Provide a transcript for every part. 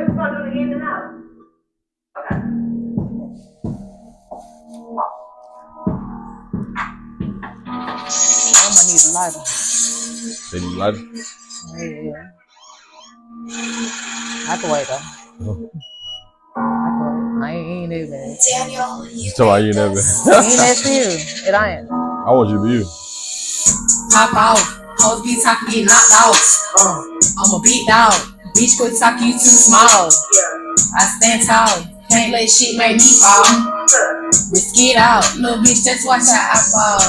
just gonna do the in and out. Okay. I might need a lighter. They need lighter? Yeah. I can wait though. I ain't that bad. Daniel, you talking about you never. Ain't that serious. It ain't. I want you to be you. Pop off. Hoes be talking, get knocked out. I'm a beat dog. Bitch, quit talking, you too small. I stand tall. Can't let shit make me fall. Risk it out. Little bitch, just watch how I fall.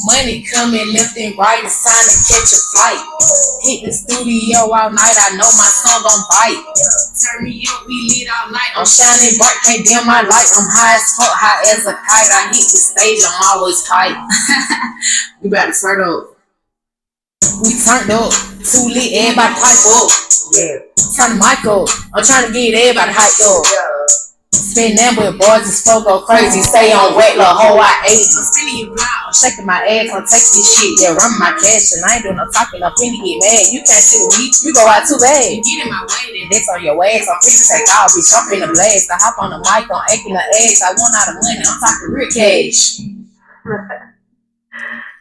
Money coming left and right. It's time to catch a flight. Hit the studio all night. I know my song gon' bite. Turn me up, we lit all night. I'm shining bright, can't dim my light. I'm high as fuck, high as a kite. I hit the stage, I'm always tight. We about to start up. We turned up, too lit, everybody pipe up. Yeah. Turn the mic up, I'm trying to get everybody hyped up. Spin them with boys, this flow go crazy. Stay on wet, little hoe, I ate. I'm spinning you blouse, shaking my ass, I'm taking this shit. Yeah, run my cash, and I ain't doing no talking. I'm finna get mad. You can't sit with me, you go out too bad. Get in my way, then that's on your ass. I'm finna take off, bitch, I'm finna blast. I hop on the mic, I'm aching the ass. I want out of money, I'm talking real cash.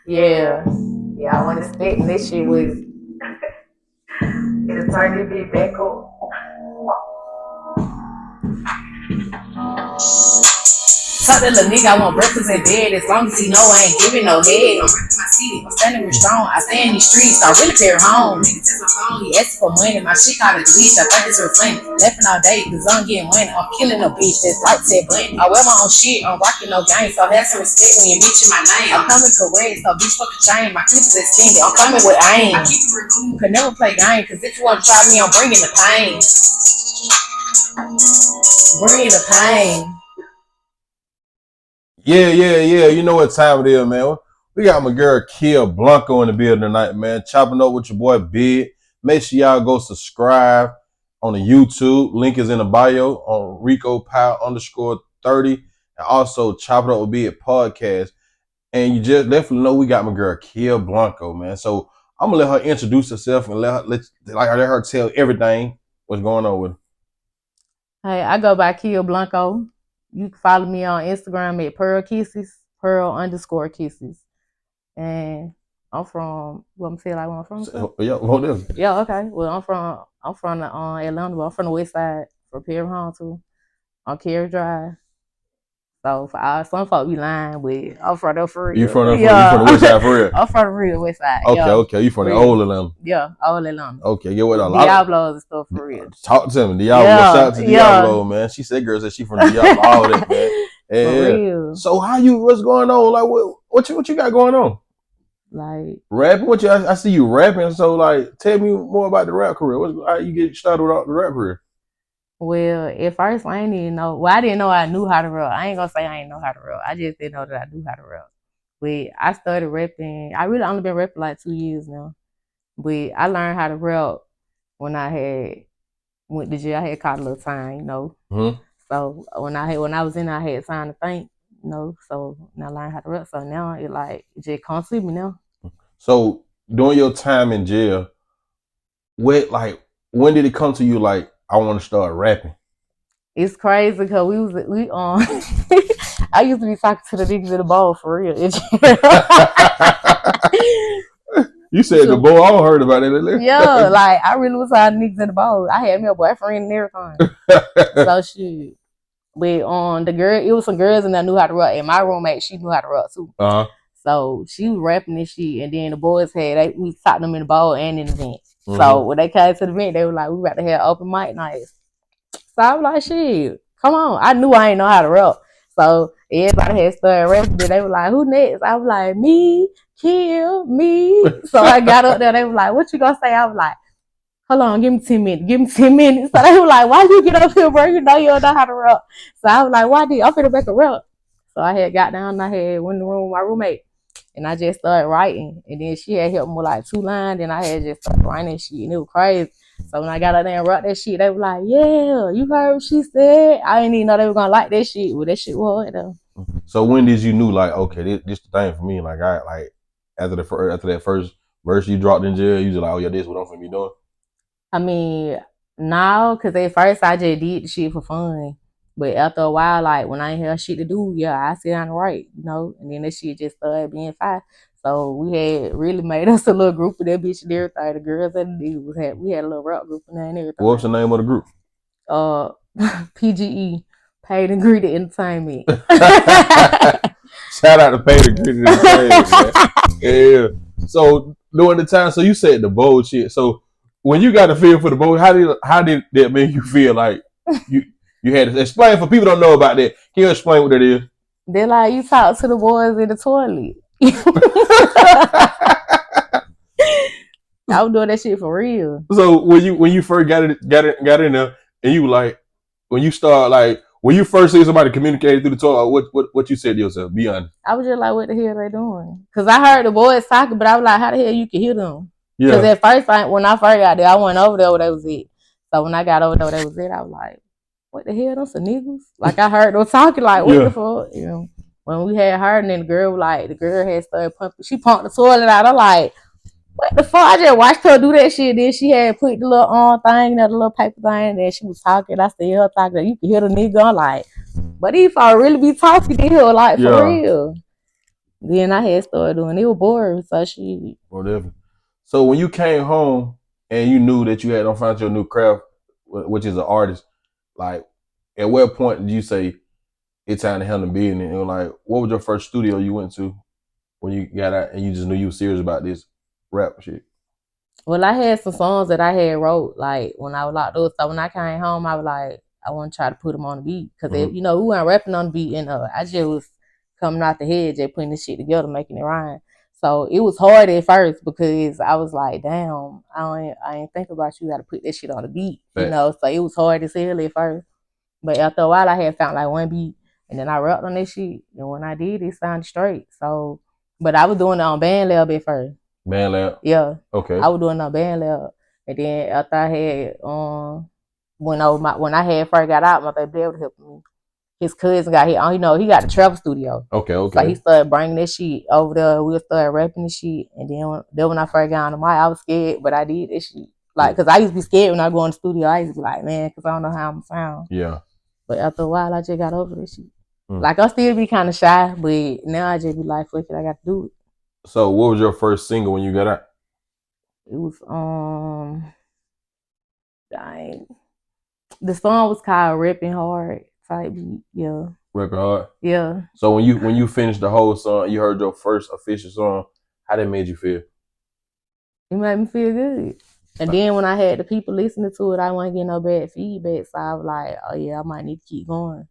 Yeah. Yeah, I wasn't expecting this shit was. It'll turn this bitch back up. Tell that little nigga I want breakfast in bed as long as he know I ain't giving no head. I'm ripping my city, I'm standing real strong. I stay in these streets, I really care home. Nigga text my phone, he asking for money. My shit caught a glitch, I think it's real funny. Laughing all day, cause I'm getting money. I'm killing a bitch that's like Ted Bundy. I wear my own shit, I'm rocking no game. So have some respect when you mention my name. I'm coming correct, so bitch fucking chain. My clip is extended, I'm coming with aim. I keep it real cool, could never play game. Cause if you wanna try me, I'm bringing the pain. Bringing the pain. Yeah. You know what time it is, man. We got my girl Kia Blanco in the building tonight, man. Chopping up with your boy Big. Make sure y'all go subscribe on the YouTube. Link is in the bio on Rico Pow _30. And also Chopping Up with Big podcast. And you just definitely know we got my girl Kia Blanco, man. So I'm gonna let her introduce herself and let her tell everything what's going on with her. Hey, I go by Kia Blanco. You can follow me on Instagram at Pearl Kisses, Pearl_Kisses. And I'm from, what I'm saying like where I'm from? So, yeah, yeah, okay. Well, I'm from Atlanta, but I'm from the west side, from Perry Home too, on Kerry Drive. So for some folks be lying, but I'm from there for real. You from the west side for real? I'm from the real west side. Okay. You from the old Atlanta? Yeah, old Atlanta. Okay, get what a lot Diablos and stuff for real. Talk to me, Diablo. Shout out to Diablo, man. She said, "Girl, said she from Diablo, all that, man." For real. So what's going on? Like what you got going on? Like rapping? I see you rapping. So like, tell me more about the rap career. How you get started with the rap career? Well, at first I didn't even know. Well, I didn't know I knew how to rap. I ain't gonna say I ain't know how to rap. I just didn't know that I knew how to rap. But I started rapping. I really only been rapping like 2 years now. But I learned how to rap when I went to jail. I had caught a little time, you know. Mm-hmm. So when I was in there, I had time to think, you know. So I learned how to rap. So now it just comes to me now. So during your time in jail, when did it come to you like I want to start rapping? It's crazy because we I used to be talking to the niggas in the bowl for real. You said the bowl, I heard about it. Yeah, like I really was talking to niggas in the bowl. I had me a boyfriend and everything. So shit. But it was some girls and I knew how to rap. And my roommate, she knew how to rap too. Uh-huh. So she was rapping this shit, and then the boys we taught them in the bowl and in the event. Mm-hmm. So when they came to the event, they were like, we about to have open mic nights. So I was like, shit, come on. I knew I ain't know how to rap. So everybody had started rapping. They were like, who next? I was like, me, kill me. So I got up there. They were like, what you gonna say? I was like, hold on, give me 10 minutes. Give me 10 minutes. So they were like, why you get up here, bro? You know you don't know how to rap. So I was like, why did I'm finna make a rap? So I had got down and I had went in the room with my roommate. And I just started writing. And then she had helped me with like 2 lines. And I had just started writing shit. And it was crazy. So when I got out there and wrote that shit, they were like, yeah, you heard what she said? I didn't even know they were going to like that shit. Well, that shit was hard though. So when did you knew like, okay, this the thing for me? Like after that first verse you dropped in jail, you just like, oh yeah, this is what I'm finna be doing? I mean, No, because at first I just did the shit for fun. But after a while, like when I ain't have shit to do, yeah, I sit down and write, you know, and then that shit just started being fire. So we had really made us a little group of that bitch and everything. The girls and the dudes we had a little rap group and everything. What's the name of the group? PGE, Paid and Greedy Entertainment. Shout out to Paid and Greedy Entertainment, man. Yeah. So during the time, so you said the bold shit. So when you got a feel for the bold, how did that make you feel? Like you had to explain for people don't know about that. Can you explain what that is? They like you talk to the boys in the toilet. I was doing that shit for real. So when you first got in there, and you like when you start like when you first see somebody communicating through the toilet, what you said to yourself? Be honest. I was just like, what the hell they doing? Because I heard the boys talking, but I was like, how the hell you can hear them? Because at first, when I first got there, I went over there where they was it. So when I got over there where they was it, I was like, what the hell, those some niggas? Like I heard them talking, like, what the fuck? You know, when we had her and then the girl had started pumping. She pumped the toilet out. I'm like, what the fuck? I just watched her do that shit. Then she had put the little thing, the little paper thing, and then she was talking. I still hear her talking. You can hear the nigga. I'm like, but if I really be talking to her, like for real. Then I had started doing it. Was bored, so she. Whatever. So when you came home and you knew that you had to find your new craft, which is an artist, like at what point did you say it's time to handle business? And like, what was your first studio you went to when you got out and you just knew you were serious about this rap shit? Well, I had some songs that I had wrote like when I was locked up. So when I came home, I was like, I want to try to put them on the beat because you know we weren't rapping on the beat, and I just was coming out the head, just putting this shit together, making it rhyme. So it was hard at first because I was like, damn, I ain't think about you got to put that shit on the beat, you know. So it was hard as hell at first. But after a while, I had found like one beat, and then I rapped on that shit. And when I did, it sounded straight. So, but I was doing it on BandLab at first. BandLab? Yeah. Okay. I was doing it on BandLab, and then after I had when I had first got out, my baby dad was helping me. His cousin got here, you know, he got the travel studio. Okay. So he started bringing that shit over there. We started rapping the shit, and then when I first got on the mic, I was scared, but I did that shit. Like, cause I used to be scared when I go in the studio. I used to be like, man, cause I don't know how I'm sound. Yeah. But after a while, I just got over this shit. Like, I still be kind of shy, but now I just be like, fuck it, I got to do it. So, what was your first single when you got out? It was the song was called "Ripping Hard" type beat. Yeah. Ripping Hard. Yeah. So when you finished the whole song, you heard your first official song. How that made you feel? It made me feel good. And then when I had the people listening to it, I wasn't getting no bad feedback. So I was like, oh yeah, I might need to keep going.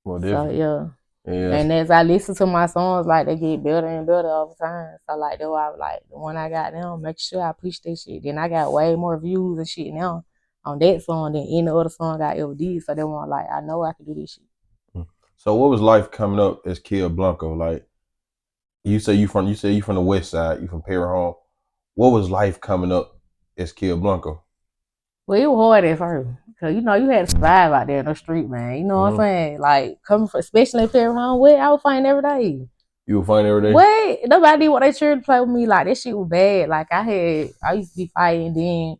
Well, so yeah. Yes. And as I listen to my songs, like they get better and better all the time. So like that's why I was like, when I got them, make sure I push that shit. Then I got way more views and shit now on that song than any other song I ever did. So they want like, I know I can do this shit. So what was life coming up as Kid Blanco? Like you say you from the west side, you from Perry Home. What was life coming up as Kid Blanco? Well, it was hard at first. Cause you know, you had to survive out there in the street, man. You know what I'm saying? Like coming from especially in Perry Home, what I was fighting every day. You were fighting every day? What? Nobody did what they tried to play with me. Like that shit was bad. Like I used to be fighting, then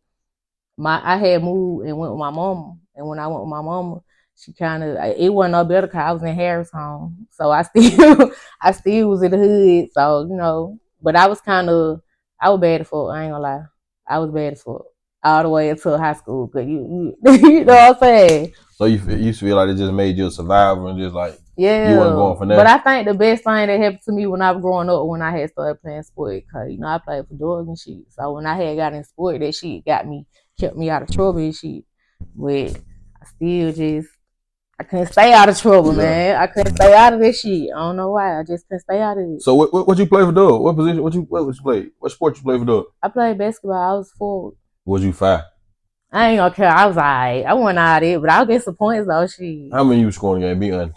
I had moved and went with my mama. And when I went with my mama, she it wasn't no better because I was in Harris home. So I still was in the hood. So, you know, but I was bad at fuck. I ain't gonna lie. I was bad at fuck all the way until high school. Cause you know what I'm saying? So you used to feel like it just made you a survivor and just like, yeah, you wasn't going for that. But I think the best thing that happened to me when I was growing up, when I had started playing sport, cause you know I played for dogs and shit. So when I had got in sport, that shit kept me out of trouble and shit. But I couldn't stay out of trouble, man. I couldn't stay out of this shit. I don't know why. I just couldn't stay out of it. So what you play for dog? What position? What you play? What sport you play for dog? I played basketball. I was forward. Was you 5? I ain't gonna care. I was alright. I wasn't out there, but I'll get some points though. Shit. How many you scoring in the game? Be honest.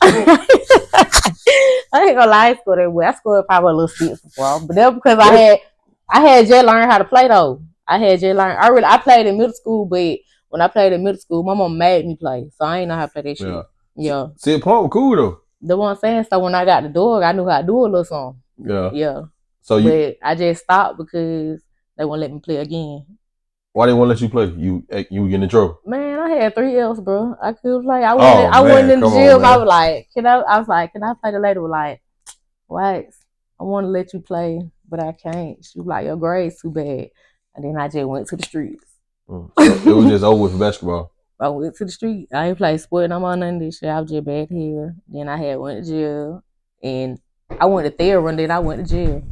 I ain't gonna lie, I scored that way. I scored probably a little 6 before, but that because I had just learned how to play though. I played in middle school, but when I played in middle school, my mom made me play, so I ain't know how to play that shit. Yeah. See, Paul cool though. The one saying, so when I got the dog, I knew how to do a little something. Yeah. So but I just stopped because they won't let me play again. Why they won't let you play? You get in trouble. Man, I had 3 L's, bro. I could play. I Oh, went man, in the come on, gym. I man. was like, can I play? The lady was like, Wax, I want to let you play, but I can't. She was like, your grade's too bad. And then I just went to the streets. So it was just over with for basketball. I went to the street. I ain't played sport no more none of this shit. I was just back here. Then I had went to jail. And I went to therapy and then I went to jail.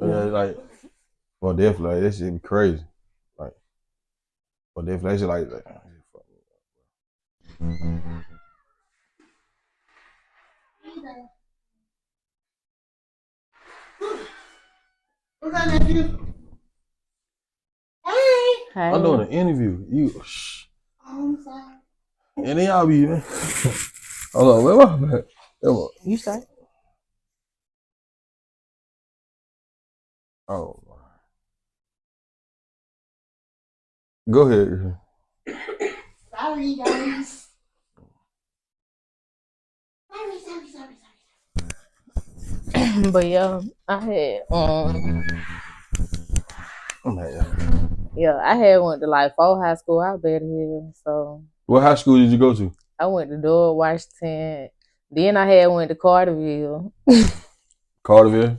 Like, well, definitely, like, that shit be crazy. Like, well, definitely, that shit like. What's that, nephew? Hey. I'm doing an interview. You, shh. I'm sorry. And then y'all be, man. Hold on, where am I? You say? Oh, go ahead. Sorry, guys. Sorry. But yeah, I had I had went to like 4 high school. I was better here. So What high school did you go to? I went to Doyle, Washington. Then I had went to Carterville. Carterville.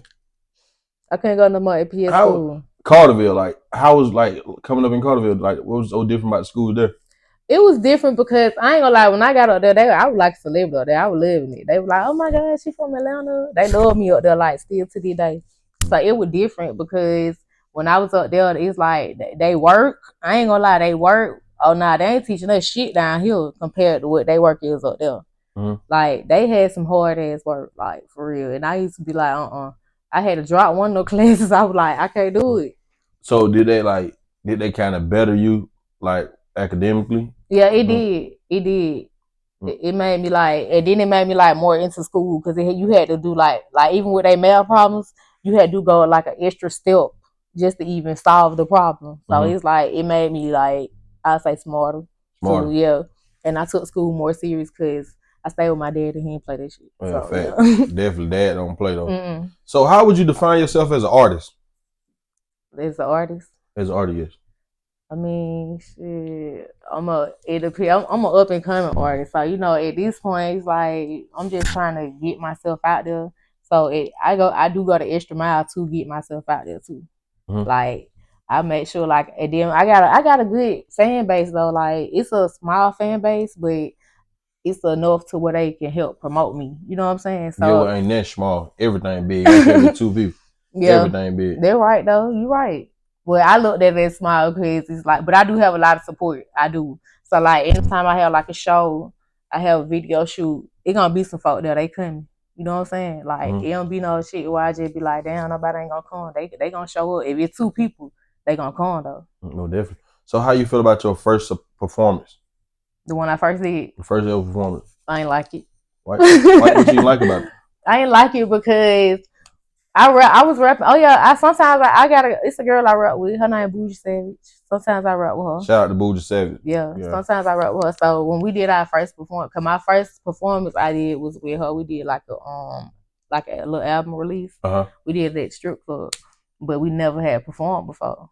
I couldn't go no more at PS school. Carterville, like, how was like coming up in Carterville? Like, what was so different about the school there? It was different because I ain't gonna lie, when I got up there, I was like a celebrity up there. I was living it. They were like, oh my God, she from Atlanta. They love me up there, like, still to this day. So it was different because when I was up there, it's like they work. I ain't gonna lie, they work. Oh, nah, they ain't teaching us shit down here compared to what they work is up there. Mm-hmm. Like, they had some hard ass work, like, for real. And I used to be like, I had to drop one of those classes. I was like, I can't do it. So did they kind of better you, like, academically? Yeah, it did. It did. It made me like, and then it made me like more into school because you had to do like even with their math problems, you had to go like an extra step just to even solve the problem. So it's like it made me like I say smarter. So yeah, and I took school more serious because I stayed with my dad and he didn't play that shit. Well, so, yeah. Definitely, dad don't play though. So how would you define yourself as an artist? As an artist. As an artist. I mean, shit. I'm an up and coming artist, so at this point, it's like I'm just trying to get myself out there. So I do go the extra mile to get myself out there too. Mm-hmm. Like I make sure, like, and then I got a good fan base though. Like it's a small fan base, but it's enough to where they can help promote me. You know what I'm saying? So yeah, well, ain't that small? Everything big. Every 2 people. Yeah, everything big. They're right though. You're right. Well, I looked at it small because it's like, but I do have a lot of support. I do. So like, anytime I have like a show, I have a video shoot, it gonna be some folk there. They coming. You know what I'm saying? Like, it don't be no shit where I just be like, damn, nobody ain't gonna come. They gonna show up. If it's 2 people, they gonna come though. No, definitely. So how you feel about your first performance? The one I first did. The first ever performance. I ain't like it. What you didn't like about it? I ain't like it because I was rapping. Oh yeah, it's a girl I rap with. Her name Bougie Savage. Sometimes I rap with her. Shout out to Bougie Savage. Yeah, sometimes I rap with her. So when we did our first performance, cause my first performance I did was with her. We did like a little album release. We did it at strip club, but we never had performed before.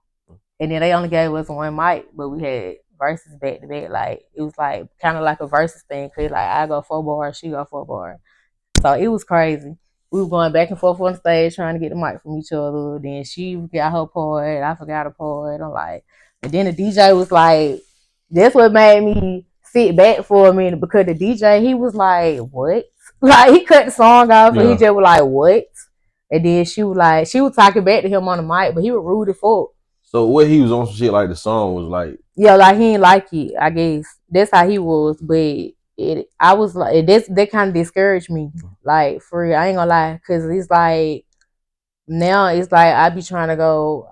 And then they only gave us 1 mic, but we had verses back to back. Like it was like kind of like a verses thing. Cause like I go 4 bars, she go 4 bars. So it was crazy. We were going back and forth on the stage trying to get the mic from each other. Then she got her part. I forgot her part. I'm like, and then the DJ was like, that's what made me sit back for a minute because the DJ, he was like, what? Like he cut the song off and he just was like, what? And then she was talking back to him on the mic, but he was rude as fuck. So what he was on some shit like the song was like? Yeah, like he didn't like it, I guess. That's how he was, but I was like, that kind of discouraged me. Like, for real, I ain't gonna lie. Because it's like, now it's like I try to go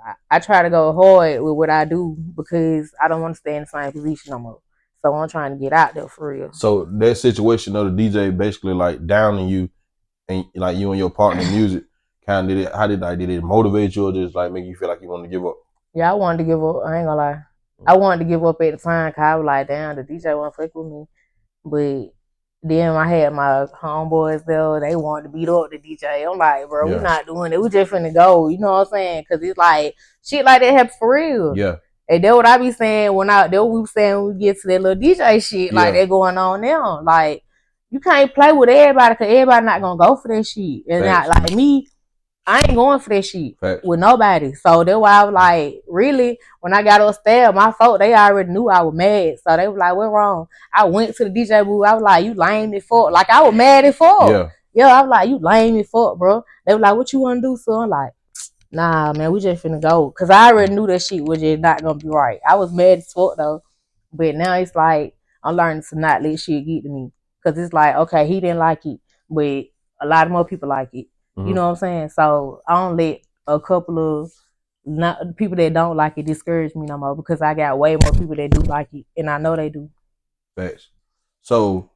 hard with what I do because I don't want to stay in the same position no more. So I'm trying to get out there for real. So that situation of the DJ basically like downing you and like you and your partner in music, kind of did it motivate you or just like make you feel like you wanted to give up? Yeah, I wanted to give up. I ain't gonna lie. I wanted to give up at the time because I was like, damn, the DJ won't fuck with me. But Then I had my homeboys there. They wanted to beat up the DJ. I'm like, bro, we Yeah. not doing it. We just finna go. You know what I'm saying? Because it's like shit like that happen for real. Yeah. And that's what I be saying that what we saying when we get to that little DJ shit. Like Yeah. that going on now. Like you can't play with everybody because everybody not gonna go for that shit. And not Facts. like me. I ain't going for that shit Facts. with nobody. So that's why I was like, really, when I got upstairs, my folk, they already knew I was mad. So they was like, what wrong? I went to the DJ booth. I was like, you lame as fuck. Like, I was mad as fuck. Yeah, I was like, you lame as fuck, bro. They was like, what you want to do? So I'm like, nah, man, we just finna go. Because I already knew that shit was just not going to be right. I was mad as fuck, though. But now it's like, I'm learning to not let shit get to me. Because it's like, okay, he didn't like it. But a lot of more people like it. You know what I'm saying? So I don't let a couple of people that don't like it discourage me no more because I got way more people that do like it, and I know they do. Facts. So,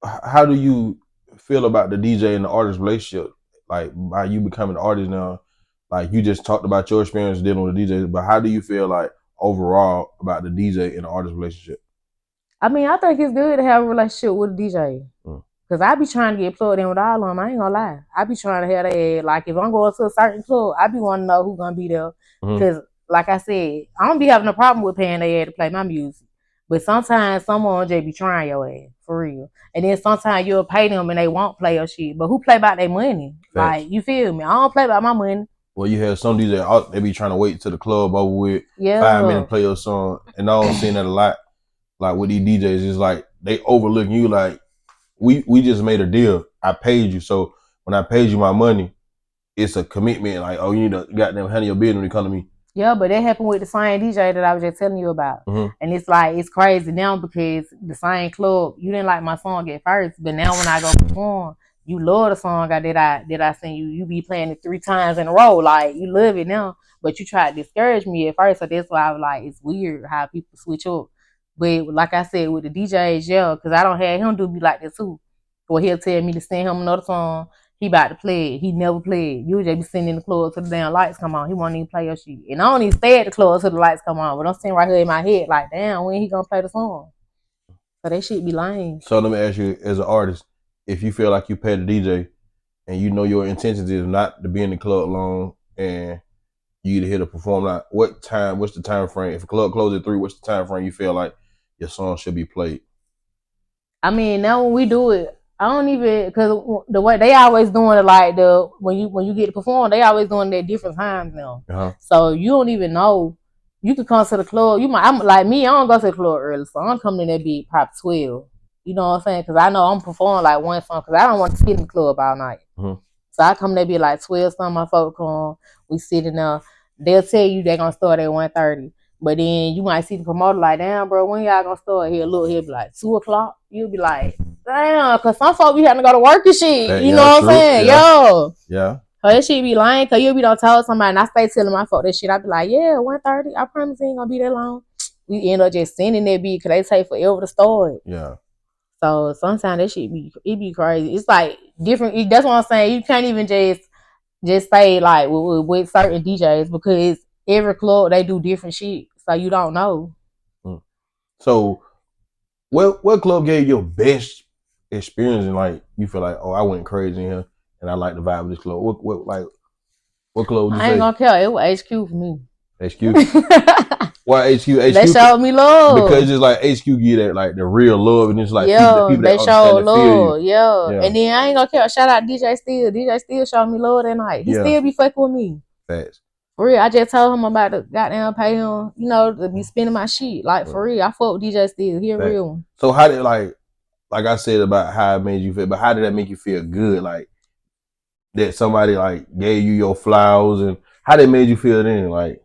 how do you feel about the DJ and the artist relationship? Like, by you becoming an artist now, like you just talked about your experience dealing with the DJs, but how do you feel like overall about the DJ and the artist relationship? I mean, I think it's good to have a relationship with a DJ. Cause I be trying to get plugged in with all of them. I ain't gonna lie. I be trying to have that. Like if I'm going to a certain club, I be wanting to know who's gonna be there. Cause like I said, I don't be having a problem with paying their ass to play my music. But sometimes someone just be trying your ass for real. And then sometimes you'll pay them and they won't play your shit. But who play about their money? Facts. Like you feel me? I don't play about my money. Well, you have some DJs they be trying to wait till the club over with 5 minutes play your song, and I don't see that a lot. Like with these DJs, it's like they overlooking you. Like we just made a deal. I paid you, so when I paid you my money, it's a commitment. Like, oh, you need to goddamn handle your business when you come to me. Yeah, but that happened with the same DJ that I was just telling you about. And it's like, it's crazy now because the same club, you didn't like my song at first, but now when I go perform, you love the song that I send you. You be playing it 3 times in a row. Like, you love it now, but you try to discourage me at first. So that's why I was like, it's weird how people switch up. But like I said, with the DJs, yeah, because I don't have him do me like that too. Or he'll tell me to send him another song. He about to play it. He never played. You just be sitting in the club till the damn lights come on. He won't even play your shit. And I don't even stay at the club till the lights come on. But I'm sitting right here in my head like, damn, when he gonna play the song? So that shit be lame. So let me ask you, as an artist, if you feel like you pay the DJ and you know your intentions is not to be in the club long and you either here to perform, like what's the time frame? If a club closes at 3, what's the time frame you feel like your song should be played? I mean, now when we do it, I don't even, because the way they always doing it, like when you get to perform, they always doing it at different times now. So you don't even know. You could come to the club. I'm like me. I don't go to the club early, so I'm coming in there be probably 12. You know what I'm saying? Because I know I'm performing like one song. Because I don't want to sit in the club all night. So I come there be like 12. Some of my folks come. We sit in there. They'll tell you they're gonna start at 1:30. But then you might see the promoter like, damn, bro, when y'all gonna start? He'll be like 2:00. You'll be like, damn, because some folks be having to go to work and shit. You know what I'm saying? Yeah. Yeah. So that shit be lying, because you'll be done told somebody, and I stay telling my folk that shit. I be like, yeah, 1:30. I promise it ain't gonna be that long. We end up just sending that beat because they take forever to start. Yeah. So sometimes that shit be crazy. It's like different. That's what I'm saying. You can't even just say like with certain DJs because every club they do different shit, so you don't know. So, what club gave you your best experience and like you feel like, oh, I went crazy in here and I like the vibe of this club? What club would you say? I ain't gonna care. It was HQ for me. HQ. Why HQ? They showed me love because it's like HQ give that like the real love, and it's like people they that showed love. Yeah. And then I ain't gonna care. Shout out DJ Steele. DJ Steele showed me love that night. He still be fucking with me. Facts. For real, I just told him about to goddamn pay him, to be spending my shit. Like for real, I fuck with DJ Steele. He a real one. So how did like I said about how it made you feel, but how did that make you feel good? Like that somebody like gave you your flowers, and how they made you feel then? Like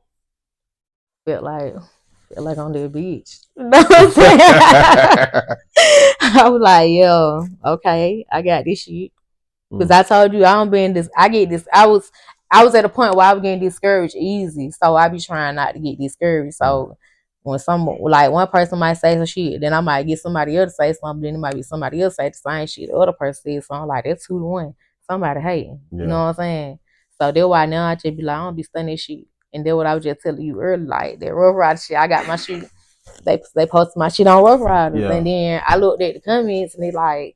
felt like on the beach. You know what I'm saying? I was like, yo, okay, I got this shit. Because I told you I don't be in this. I get this. I was at a point where I was getting discouraged easy, so I be trying not to get discouraged. So when one person might say some shit, then I might get somebody else to say something. Then it might be somebody else say the same shit the other person said. So I'm like, that's 2-1. Somebody hating. You know what I'm saying? So that's why now I just be like, I don't be studying this shit. And then what I was just telling you earlier, like that Rough Rider shit, I got my shit. they posted my shit on Rough Riders, Yeah. and then I looked at the comments and they like,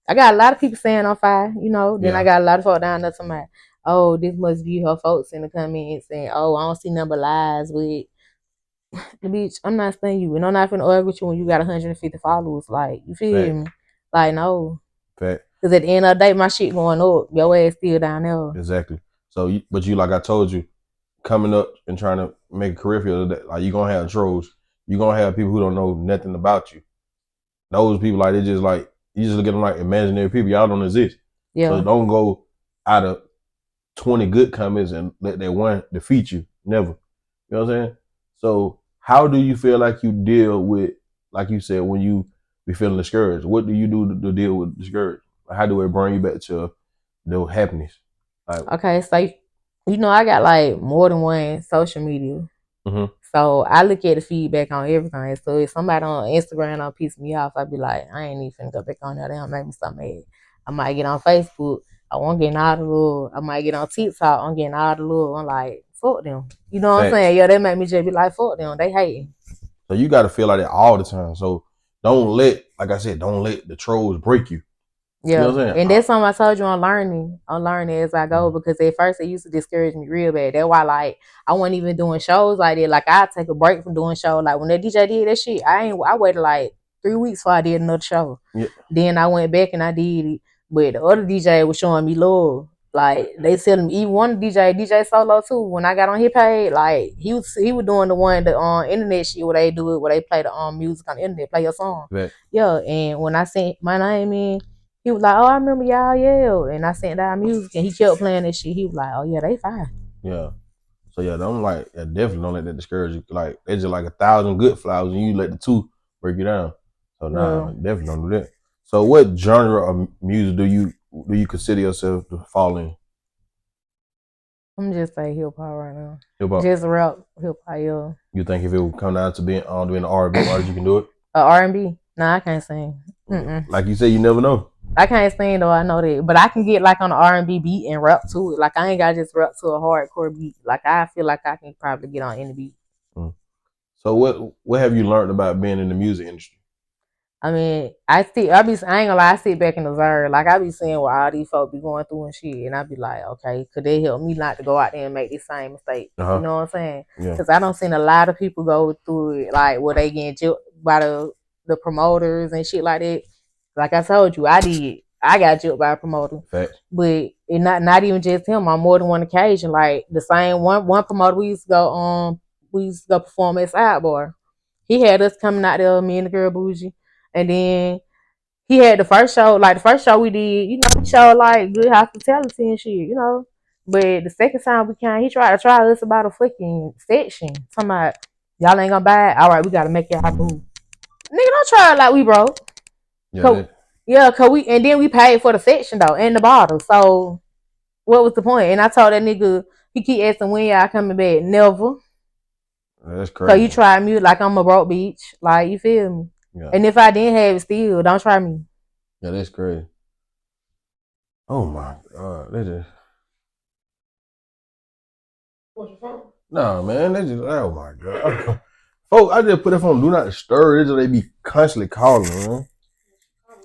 I got a lot of people saying I'm fine, you know. Then I got a lot of folks down there talking about, oh, this must be her folks in the comments saying, oh, I don't see number lies with the bitch. I'm not saying you, and I'm not finna argue with you when you got 150 followers. Like, you feel me? Like, no. Fact. Because at the end of the day, my shit going up. Your ass still down there. Exactly. So, but you, like I told you, coming up and trying to make a career for you, like you gonna have trolls. You gonna have people who don't know nothing about you. Those people, like, they just like, you just look at them like imaginary people. Y'all don't exist. Yeah. So don't go out of 20 good comments and let that one defeat you. Never. You know what I'm saying? So how do you feel like you deal with, like you said, when you be feeling discouraged? What do you do to deal with discouragement? How do it bring you back to the happiness? Like, okay, so you know I got like more than one social media. Mm-hmm. So I look at the feedback on everything. So if somebody on Instagram don't piss me off, I be like, I ain't even finna go back on there. They don't make me so mad. I might get on Facebook. I won't get all the little. I might get on TikTok. I'm getting all the little. I'm like, fuck them. You know what I'm saying? Yeah, they make me just be like, fuck them. They hating. So you got to feel like that all the time. So don't let, like I said, don't let the trolls break you. Yeah, you know what I'm saying? And that's something I told you I'm learning. I'm learning as I go because at first it used to discourage me real bad. That's why like I wasn't even doing shows like that. Like I take a break from doing shows. Like when that DJ did that shit, I waited like 3 weeks before I did another show. Yeah. Then I went back and I did it. But the other DJ was showing me love. Like they telling me, even one DJ Solo too. When I got on his page, like he was doing the one the internet shit where they do it, where they play the music on the internet, play your song. Right. Yeah, and when I sent my name in, he was like, oh, I remember y'all yelled. And I sent out music and he kept playing that shit. He was like, oh yeah, they fine. Yeah. So yeah, definitely don't let that discourage you. Like there's just like 1,000 good flowers and you let the two break you down. So definitely don't do that. So what genre of music do you consider yourself to fall in? I'm just say hip hop right now. Hip hop. Just rap hip hop, yeah. You think if it would come down to doing an R&B artist, you can do it? R&B? Nah, I can't sing. Like you said, you never know. I can't sing though, I know that. But I can get like on an R&B beat and rap to it. Like I ain't gotta just rap to a hardcore beat. Like I feel like I can probably get on any beat. So what have you learned about being in the music industry? I mean, I ain't gonna lie, I sit back and observe. Like I be seeing what all these folks be going through and shit, and I be like, okay, could they help me not to go out there and make the same mistake? You know what I'm saying? Because I don't seen a lot of people go through it, like where they getting jilted by the promoters and shit like that. Like I told you, I did. I got jilted by a promoter. Fact. But it not even just him. On more than one occasion, like the same one promoter we used to go perform at Sidebar. He had us coming out there, me and the girl Bougie. And then he had the first show we did, you know, we showed like good hospitality and shit, you know. But the second time we came, he tried to try us about a fucking section. Talking about, y'all ain't gonna buy it. All right, we gotta make y'all move. Nigga, don't try it like we broke. Cause we paid for the section though and the bottle. So what was the point? And I told that nigga, he keep asking when y'all coming back. Never. That's crazy. So you try me like I'm a broke bitch. Like, you feel me? Yeah. And if I didn't have it still, don't try me. Yeah, that's crazy. Oh my God. They just... What's your phone? No, man. They just, oh my God. Folks, I just put that phone do not disturb. They be constantly calling, man.